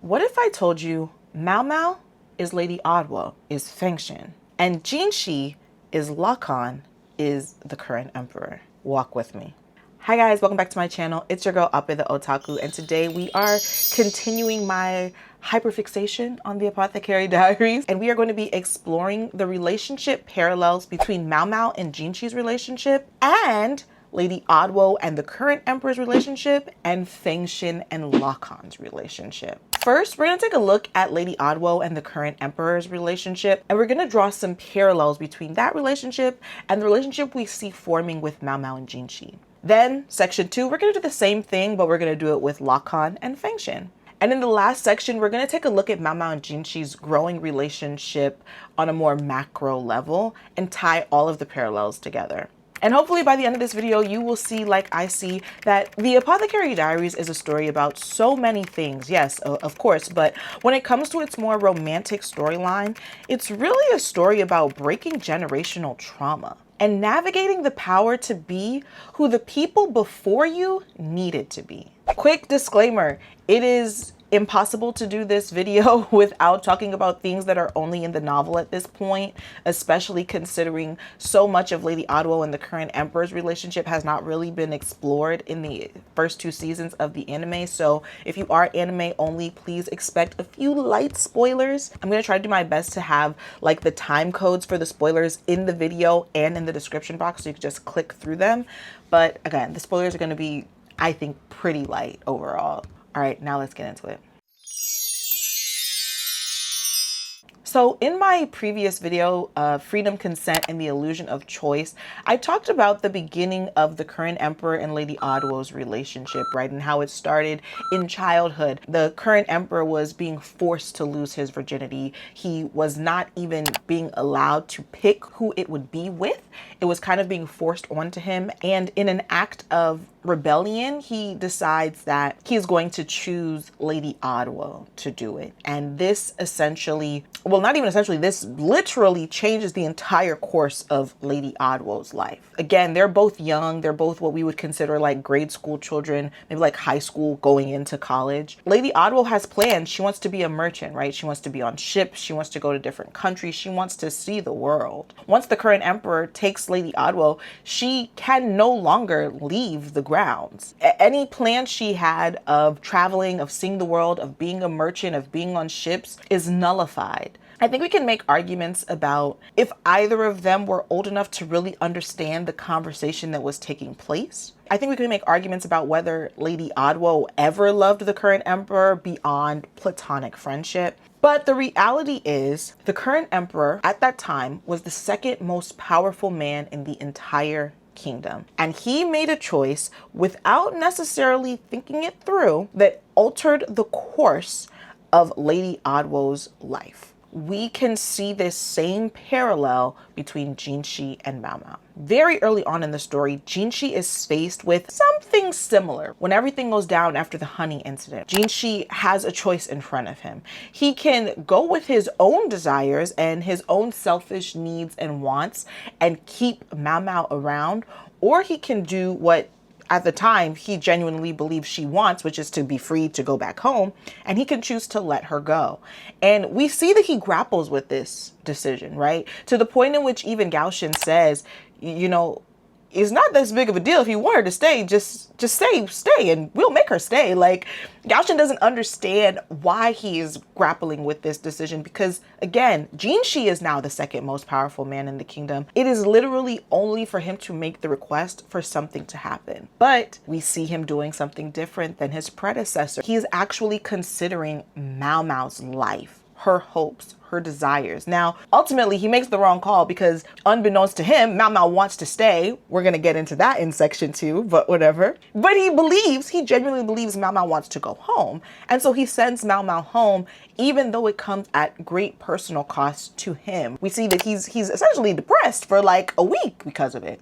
What if I told you Maomao is Lady Ahduo, is Fengxiang, and Jinshi is Lakan, is the current emperor? Walk with me. Hi guys, welcome back to my channel. It's your girl Ape the Otaku, and today we are continuing my hyperfixation on the Apothecary Diaries, and we are going to be exploring the relationship parallels between Maomao and Jinshi's relationship, and Lady Ahduo and the current emperor's relationship, and Fengxiang and Lakan's relationship. First, we're going to take a look at Lady Ahduo and the current emperor's relationship, and we're going to draw some parallels between that relationship and the relationship we see forming with Maomao and Jinshi. Then, section 2, we're going to do the same thing, but we're going to do it with Lakan and Fengxiang. And in the last section, we're going to take a look at Maomao and Jinshi's growing relationship on a more macro level and tie all of the parallels together. And hopefully by the end of this video, you will see, like I see, that the Apothecary Diaries is a story about so many things. Yes, of course, but when it comes to its more romantic storyline, it's really a story about breaking generational trauma and navigating the power to be who the people before you needed to be. Quick disclaimer, it is impossible to do this video without talking about things that are only in the novel at this point, especially considering so much of Lady Ahduo and the current emperor's relationship has not really been explored in the first 2 seasons of the anime. So if you are anime only, please expect a few light spoilers. I'm going to try to do my best to have like the time codes for the spoilers in the video and in the description box so you can just click through them. But again, the spoilers are going to be, I think, pretty light overall. All right, now let's get into it. So in my previous video, Freedom, Consent, and the Illusion of Choice, I talked about the beginning of the current emperor and Lady Ahduo's relationship, right? And how it started in childhood. The current emperor was being forced to lose his virginity. He was not even being allowed to pick who it would be with. It was kind of being forced onto him. And in an act of rebellion, he decides that he's going to choose Lady Ahduo to do it. And this essentially, well, not even essentially, this literally changes the entire course of Lady Ahduo's life. Again, they're both young. They're both what we would consider like grade school children, maybe like high school going into college. Lady Ahduo has plans. She wants to be a merchant, right? She wants to be on ships. She wants to go to different countries. She wants to see the world. Once the current emperor takes Lady Ahduo, she can no longer leave the grounds. Any plan she had of traveling, of seeing the world, of being a merchant, of being on ships is nullified. I think we can make arguments about if either of them were old enough to really understand the conversation that was taking place. I think we can make arguments about whether Lady Ahduo ever loved the current emperor beyond platonic friendship. But the reality is the current emperor at that time was the second most powerful man in the entire kingdom. And he made a choice without necessarily thinking it through that altered the course of Lady Ahduo's life. We can see this same parallel between Jinshi and Maomao. Very early on in the story, Jinshi is faced with something similar. When everything goes down after the honey incident, Jinshi has a choice in front of him. He can go with his own desires and his own selfish needs and wants and keep Maomao around, or he can do what at the time he genuinely believes she wants, which is to be free to go back home, and he can choose to let her go. And we see that he grapples with this decision, right? To the point in which even Gaoshin says, you know, it's not this big of a deal if you want her to stay, just stay and we'll make her stay. Like, Gaoshin doesn't understand why he is grappling with this decision because, again, Jinshi is now the second most powerful man in the kingdom. It is literally only for him to make the request for something to happen. But we see him doing something different than his predecessor. He is actually considering Maomao's life, her hopes, her desires. Now, ultimately, he makes the wrong call because unbeknownst to him, Maomao wants to stay. We're going to get into that in section 2, but whatever. But he genuinely believes Maomao wants to go home. And so he sends Maomao home, even though it comes at great personal cost to him. We see that he's essentially depressed for like a week because of it.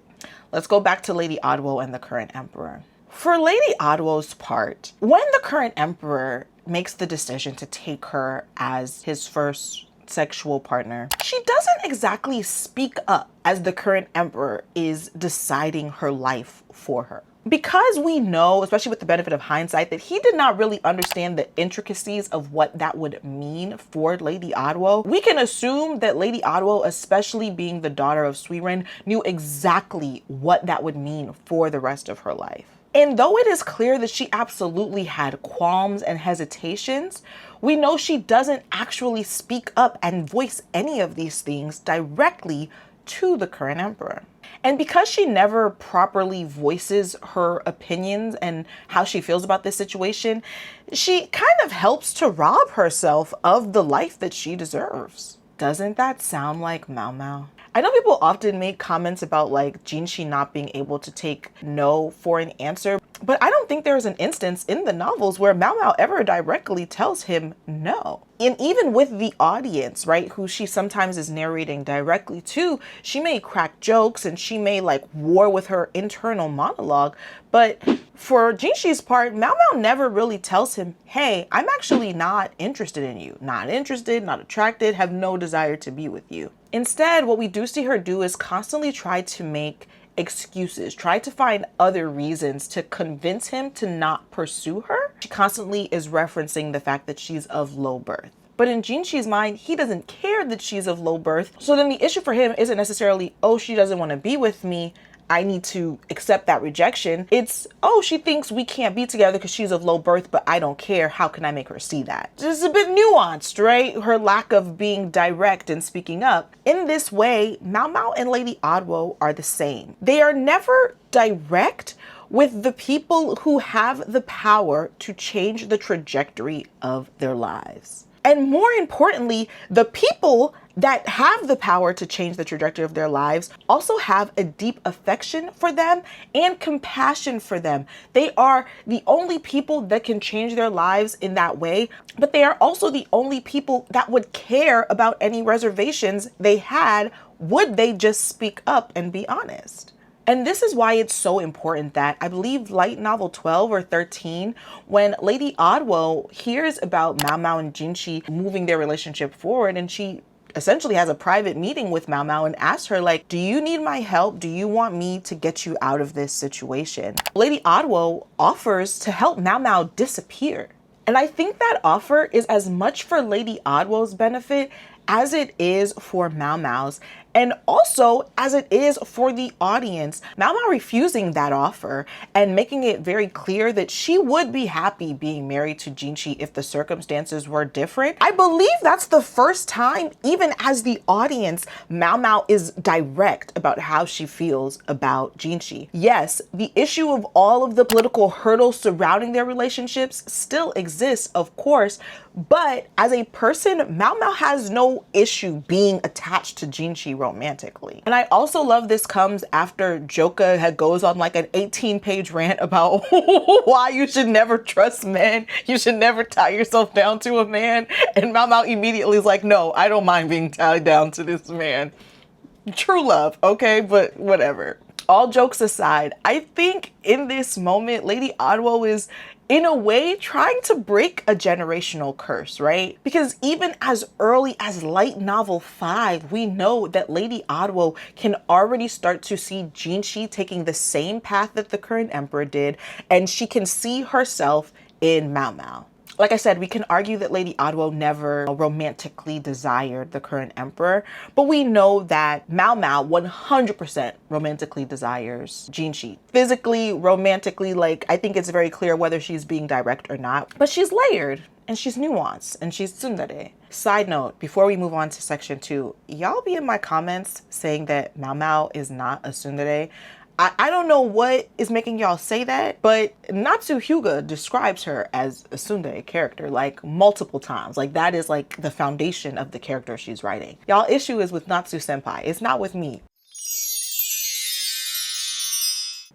Let's go back to Lady Ahduo and the current emperor. For Lady Ahduo's part, when the current emperor makes the decision to take her as his first sexual partner, she doesn't exactly speak up as the current emperor is deciding her life for her. Because we know, especially with the benefit of hindsight, that he did not really understand the intricacies of what that would mean for Lady Ahduo, we can assume that Lady Ahduo, especially being the daughter of Suiren, knew exactly what that would mean for the rest of her life. And though it is clear that she absolutely had qualms and hesitations, we know she doesn't actually speak up and voice any of these things directly to the current emperor. And because she never properly voices her opinions and how she feels about this situation, she kind of helps to rob herself of the life that she deserves. Doesn't that sound like Maomao? I know people often make comments about like Jinshi not being able to take no for an answer, but I don't think there is an instance in the novels where Maomao ever directly tells him no. And even with the audience, right, who she sometimes is narrating directly to, she may crack jokes and she may like war with her internal monologue, but for Jinshi's part, Maomao never really tells him, hey, I'm actually not interested in you. Not interested, not attracted, have no desire to be with you. Instead, what we do see her do is constantly try to make excuses, try to find other reasons to convince him to not pursue her. She constantly is referencing the fact that she's of low birth. But in Jinshi's mind, he doesn't care that she's of low birth. So then the issue for him isn't necessarily, oh, she doesn't want to be with me, I need to accept that rejection. It's, oh, she thinks we can't be together because she's of low birth, but I don't care. How can I make her see that? This is a bit nuanced, right? Her lack of being direct and speaking up. In this way, Maomao and Lady Ahduo are the same. They are never direct with the people who have the power to change the trajectory of their lives. And more importantly, the people that have the power to change the trajectory of their lives also have a deep affection for them and compassion for them. They are the only people that can change their lives in that way, but they are also the only people that would care about any reservations they had would they just speak up and be honest. And this is why it's so important that I believe light novel 12 or 13, when Lady Ahduo hears about Maomao and Jinshi moving their relationship forward, and she essentially has a private meeting with Maomao and asks her, like, do you need my help? Do you want me to get you out of this situation? Lady Ahduo offers to help Maomao disappear. And I think that offer is as much for Lady Ahduo's benefit as it is for Maomao's, and also as it is for the audience. Maomao refusing that offer and making it very clear that she would be happy being married to Jinshi if the circumstances were different. I believe that's the first time, even as the audience, Maomao is direct about how she feels about Jinshi. Yes, the issue of all of the political hurdles surrounding their relationships still exists, of course, but as a person, Maomao has no issue being attached to Jinshi romantically. And I also love this comes after Joka goes on like an 18-page rant about why you should never trust men. You should never tie yourself down to a man. And Maomao immediately is like, no, I don't mind being tied down to this man. True love, okay, but whatever. All jokes aside, I think in this moment, Lady Ahduo is in a way trying to break a generational curse, right? Because even as early as light novel 5, we know that Lady Ahduo can already start to see Jinshi taking the same path that the current emperor did, and she can see herself in Maomao. Like I said, we can argue that Lady Ahduo never romantically desired the current emperor, but we know that Maomao 100% romantically desires Jinshi. Physically, romantically, like, I think it's very clear whether she's being direct or not, but she's layered and she's nuanced and she's tsundere. Side note, before we move on to section 2, y'all be in my comments saying that Maomao is not a tsundere. I don't know what is making y'all say that, but Natsu Hyuga describes her as a tsundere character like multiple times. Like that is like the foundation of the character she's writing. Y'all issue is with Natsu senpai. It's not with me.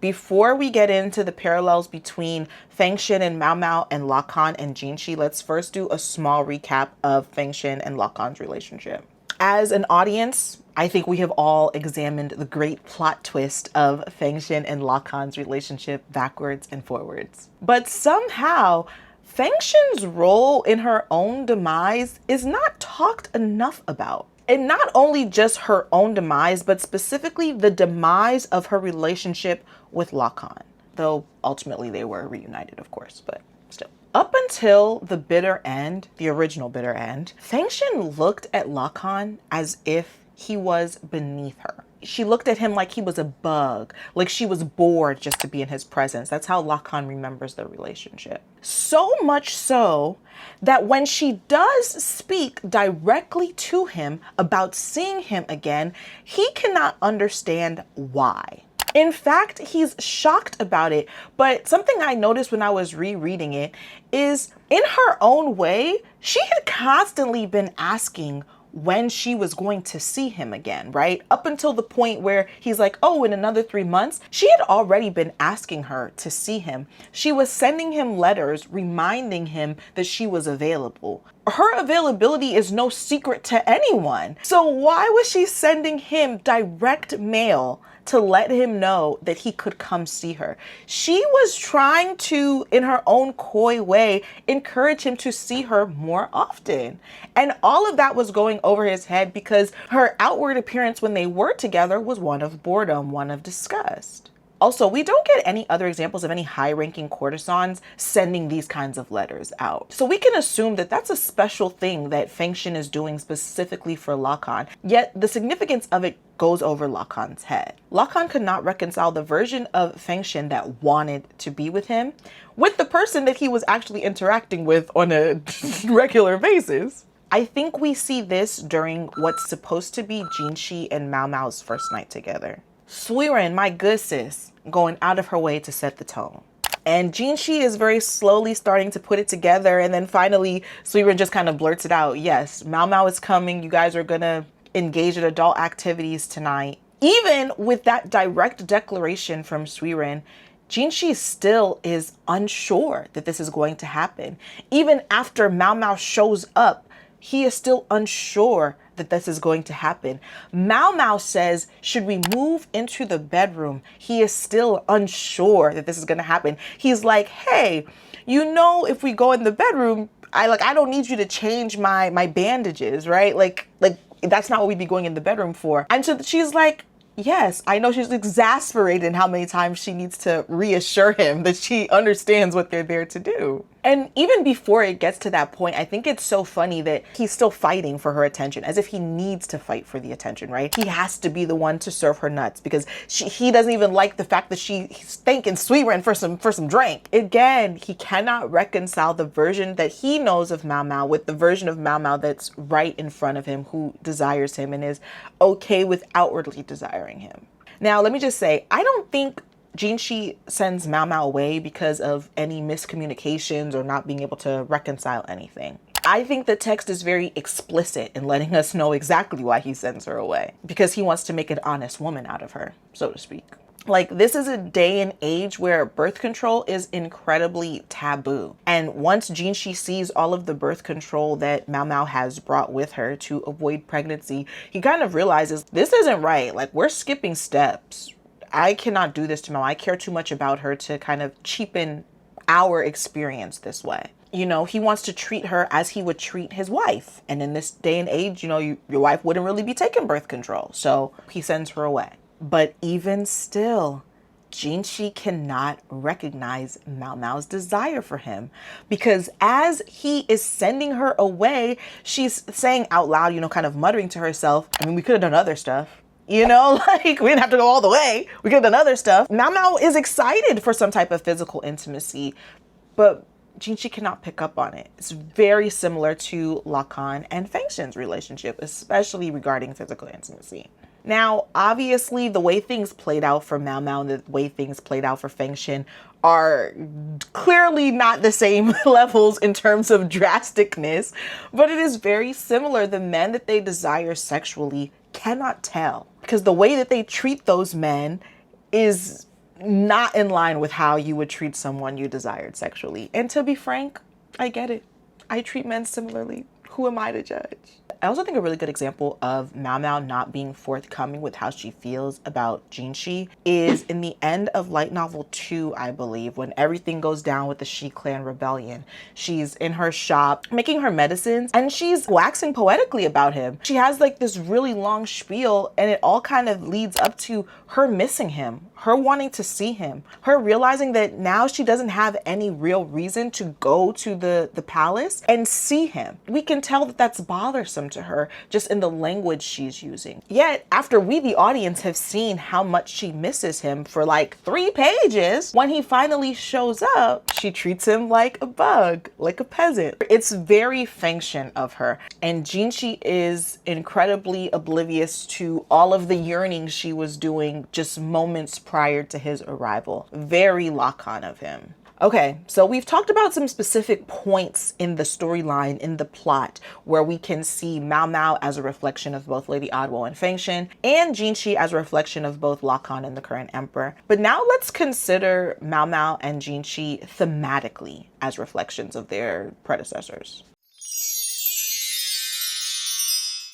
Before we get into the parallels between Fengxiang and Maomao and Lakan and Jinshi, let's first do a small recap of Fengxiang and Lakan's relationship. As an audience, I think we have all examined the great plot twist of Fengxiang and Lakan's relationship backwards and forwards. But somehow, Fengxiang's role in her own demise is not talked enough about. And not only just her own demise, but specifically the demise of her relationship with Lakan. though ultimately they were reunited, of course, but still. Up until the bitter end, the original bitter end, Fengxian looked at Lakan as if he was beneath her. She looked at him like he was a bug, like she was bored just to be in his presence. That's how Lakan remembers the relationship. So much so that when she does speak directly to him about seeing him again, he cannot understand why. In fact, he's shocked about it, but something I noticed when I was rereading it is, in her own way, she had constantly been asking when she was going to see him again, right? Up until the point where he's like, oh, in another 3 months, she had already been asking her to see him. She was sending him letters reminding him that she was available. Her availability is no secret to anyone. So why was she sending him direct mail to let him know that he could come see her? She was trying to, in her own coy way, encourage him to see her more often. And all of that was going over his head because her outward appearance when they were together was one of boredom, one of disgust. Also, we don't get any other examples of any high-ranking courtesans sending these kinds of letters out. So we can assume that that's a special thing that Fengxian is doing specifically for Lakan, yet the significance of it goes over Lakan's head. Lakan could not reconcile the version of Fengxian that wanted to be with him with the person that he was actually interacting with on a regular basis. I think we see this during what's supposed to be Jinshi and Maomao's first night together. Suiren, my good sis, going out of her way to set the tone. And Jinshi is very slowly starting to put it together. And then finally, Suiren just kind of blurts it out. Yes, Maomao is coming. You guys are going to engage in adult activities tonight. Even with that direct declaration from Suiren, Jinshi still is unsure that this is going to happen. Even after Maomao shows up, he is still unsure that this is going to happen. Maomao says, should we move into the bedroom? He is still unsure that this is going to happen. He's like, hey, you know, if we go in the bedroom, I don't need you to change my bandages, right? Like that's not what we'd be going in the bedroom for. And so she's like, yes, I know. She's exasperated in how many times she needs to reassure him that she understands what they're there to do. And even before it gets to that point, I think it's so funny that he's still fighting for her attention, as if he needs to fight for the attention, right? He has to be the one to serve her nuts because he doesn't even like the fact that he's thanking Suiren for some drink. Again, he cannot reconcile the version that he knows of Maomao with the version of Maomao that's right in front of him, who desires him and is okay with outwardly desiring him. Now, let me just say, I don't think Jinshi sends Maomao away because of any miscommunications or not being able to reconcile anything. I think the text is very explicit in letting us know exactly why he sends her away, because he wants to make an honest woman out of her, so to speak. Like, this is a day and age where birth control is incredibly taboo. And once Jinshi sees all of the birth control that Maomao has brought with her to avoid pregnancy, he kind of realizes this isn't right. Like, we're skipping steps. I cannot do this to Maomao. I care too much about her to kind of cheapen our experience this way. You know, he wants to treat her as he would treat his wife. And in this day and age, you know, your wife wouldn't really be taking birth control. So he sends her away. But even still, Jinshi cannot recognize Maomao's desire for him, because as he is sending her away, she's saying out loud, you know, kind of muttering to herself, I mean, we could have done other stuff. You know, like, we didn't have to go all the way. We could have done other stuff. Maomao is excited for some type of physical intimacy, but Jinshi cannot pick up on it. It's very similar to Lakan and Fengxian's relationship, especially regarding physical intimacy. Now, obviously, the way things played out for Maomao and the way things played out for Fengxian are clearly not the same levels in terms of drasticness, but it is very similar. The men that they desire sexually cannot tell, because the way that they treat those men is not in line with how you would treat someone you desired sexually. And to be frank, I get it. I treat men similarly. Who am I to judge? I also think a really good example of Maomao not being forthcoming with how she feels about Jinshi is in the end of light novel 2, I believe, when everything goes down with the She Clan rebellion. She's in her shop making her medicines and she's waxing poetically about him. She has like this really long spiel and it all kind of leads up to her missing him, her wanting to see him, her realizing that now she doesn't have any real reason to go to the palace and see him. We can tell that that's bothersome to her just in the language she's using. Yet, after we, the audience, have seen how much she misses him for like 3 pages, when he finally shows up, she treats him like a bug, like a peasant. It's very Fengxiang of her. And Jinshi is incredibly oblivious to all of the yearning she was doing just moments prior to his arrival. Very Lakan of him. Okay, so we've talked about some specific points in the storyline, in the plot, where we can see Maomao as a reflection of both Lady Ahduo and Fengxiang, and Jinshi as a reflection of both Lakan and the current emperor. But now let's consider Maomao and Jinshi thematically as reflections of their predecessors.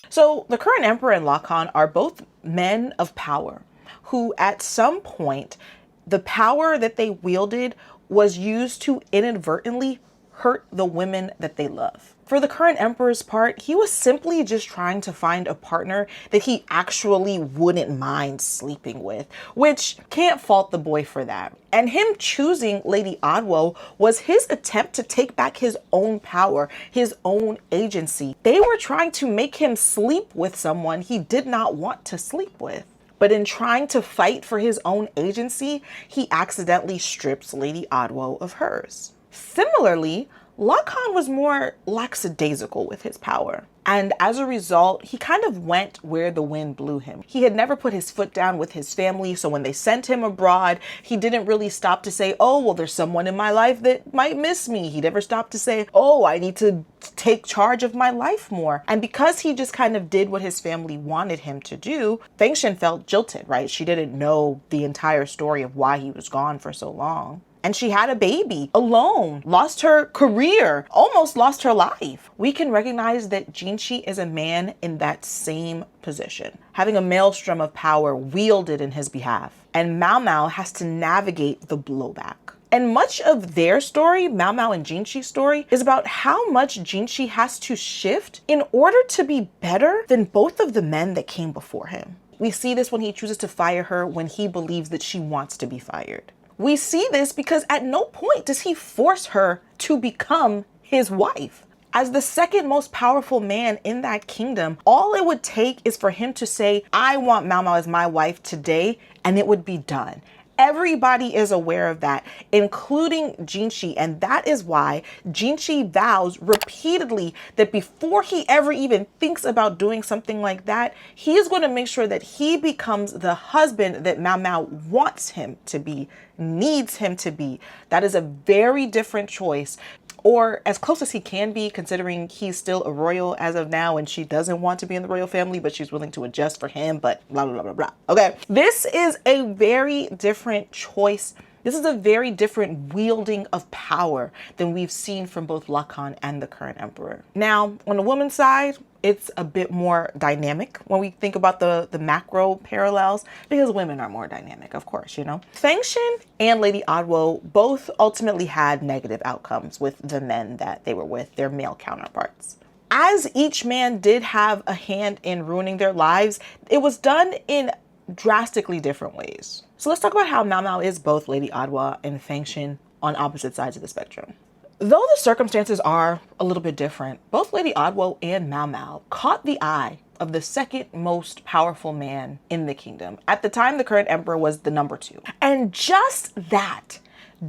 So the current emperor and Lakan are both men of power who at some point, the power that they wielded was used to inadvertently hurt the women that they love. For the current emperor's part, he was simply just trying to find a partner that he actually wouldn't mind sleeping with, which can't fault the boy for that. And him choosing Lady Ahduo was his attempt to take back his own power, his own agency. They were trying to make him sleep with someone he did not want to sleep with. But in trying to fight for his own agency, he accidentally strips Lady Ahduo of hers. Similarly, Lakan was more lackadaisical with his power. And as a result, he kind of went where the wind blew him. He had never put his foot down with his family, so when they sent him abroad, he didn't really stop to say, oh, well, there's someone in my life that might miss me. He never stopped to say, oh, I need to take charge of my life more. And because he just kind of did what his family wanted him to do, Fengxiang felt jilted, right? She didn't know the entire story of why he was gone for so long. And she had a baby alone, lost her career, almost lost her life. We can recognize that Jinshi is a man in that same position, having a maelstrom of power wielded in his behalf. And Maomao has to navigate the blowback. And much of their story, Maomao and Jinshi's story, is about how much Jinshi has to shift in order to be better than both of the men that came before him. We see this when he chooses to fire her when he believes that she wants to be fired. We see this because at no point does he force her to become his wife. As the second most powerful man in that kingdom, all it would take is for him to say, I want Maomao as my wife today, and it would be done. Everybody is aware of that, including Jinshi, and that is why Jinshi vows repeatedly that before he ever even thinks about doing something like that, he is going to make sure that he becomes the husband that Maomao wants him to be, needs him to be. That is a very different choice, or as close as he can be, considering he's still a royal as of now and she doesn't want to be in the royal family, but she's willing to adjust for him, but blah, blah, blah, blah, blah. Okay, this is a very different choice. This is a very different wielding of power than we've seen from both Lakan and the current emperor. Now, on the woman's side, it's a bit more dynamic when we think about the macro parallels, because women are more dynamic, of course, you know. Fengxiang and Lady Ahduo both ultimately had negative outcomes with the men that they were with, their male counterparts. As each man did have a hand in ruining their lives, it was done in drastically different ways. So let's talk about how Maomao is both Lady Ahduo and Fengxiang on opposite sides of the spectrum. Though the circumstances are a little bit different, both Lady Ahduo and Maomao caught the eye of the second most powerful man in the kingdom. At the time, the current emperor was the number 2. And just that,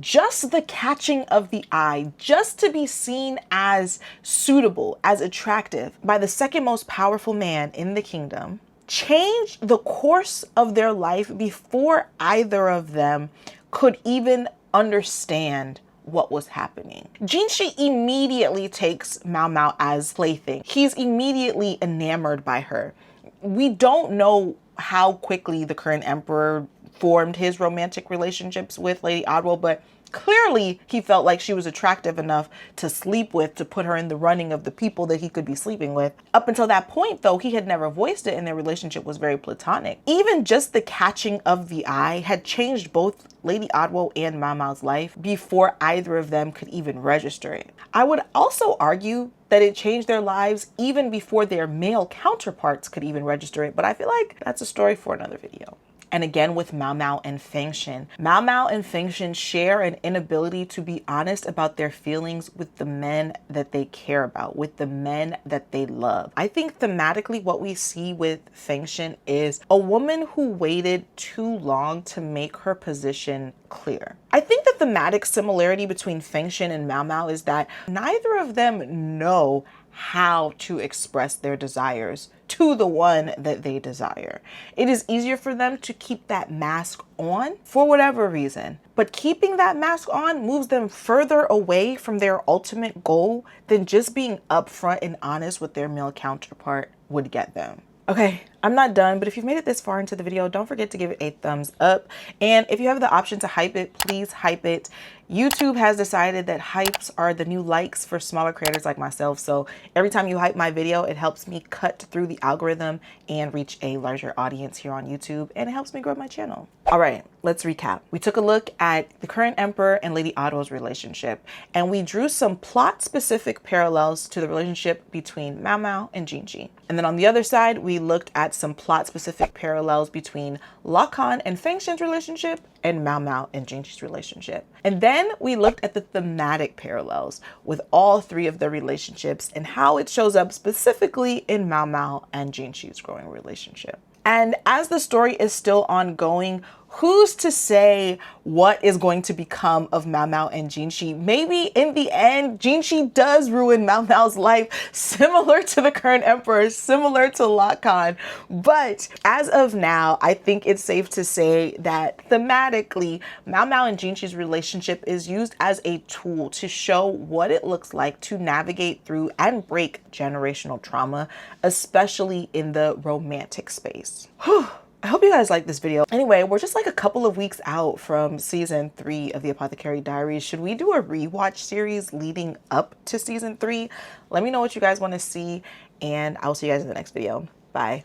just the catching of the eye, just to be seen as suitable, as attractive by the second most powerful man in the kingdom, changed the course of their life before either of them could even understand what was happening. Jinshi immediately takes Maomao as plaything. He's immediately enamored by her. We don't know how quickly the current emperor formed his romantic relationships with Lady Ahduo, but Clearly, he felt like she was attractive enough to sleep with, to put her in the running of the people that he could be sleeping with. Up until that point, though, he had never voiced it and their relationship was very platonic. Even just the catching of the eye had changed both Lady Ahduo and Maomao's life before either of them could even register it. I would also argue that it changed their lives even before their male counterparts could even register it, but I feel like that's a story for another video. And again with Maomao and Fengxiang. Maomao and Fengxiang share an inability to be honest about their feelings with the men that they care about, with the men that they love. I think thematically what we see with Fengxiang is a woman who waited too long to make her position clear. I think the thematic similarity between Fengxiang and Maomao is that neither of them know how to express their desires to the one that they desire. It is easier for them to keep that mask on for whatever reason, but keeping that mask on moves them further away from their ultimate goal than just being upfront and honest with their male counterpart would get them. Okay, I'm not done, but if you've made it this far into the video, don't forget to give it a thumbs up. And if you have the option to hype it, please hype it. YouTube has decided that hypes are the new likes for smaller creators like myself. So every time you hype my video, it helps me cut through the algorithm and reach a larger audience here on YouTube, and it helps me grow my channel. All right, let's recap. We took a look at the current emperor and Lady Ahduo's relationship, and we drew some plot-specific parallels to the relationship between Maomao and Jinshi. And then on the other side, we looked at some plot-specific parallels between Lakan and Fengxiang's relationship and Maomao and Jinshi's relationship. And then we looked at the thematic parallels with all three of the relationships and how it shows up specifically in Maomao and Jinshi's growing relationship. And as the story is still ongoing, who's to say what is going to become of Maomao and Jinshi? Maybe in the end, Jinshi does ruin Maomao's life, similar to the current emperor, similar to Lakan. But as of now, I think it's safe to say that thematically, Maomao and Jinshi's relationship is used as a tool to show what it looks like to navigate through and break generational trauma, especially in the romantic space. Whew. I hope you guys like this video. Anyway, we're just like a couple of weeks out from season 3 of the Apothecary Diaries. Should we do a rewatch series leading up to season 3? Let me know what you guys want to see, and I'll see you guys in the next video. Bye.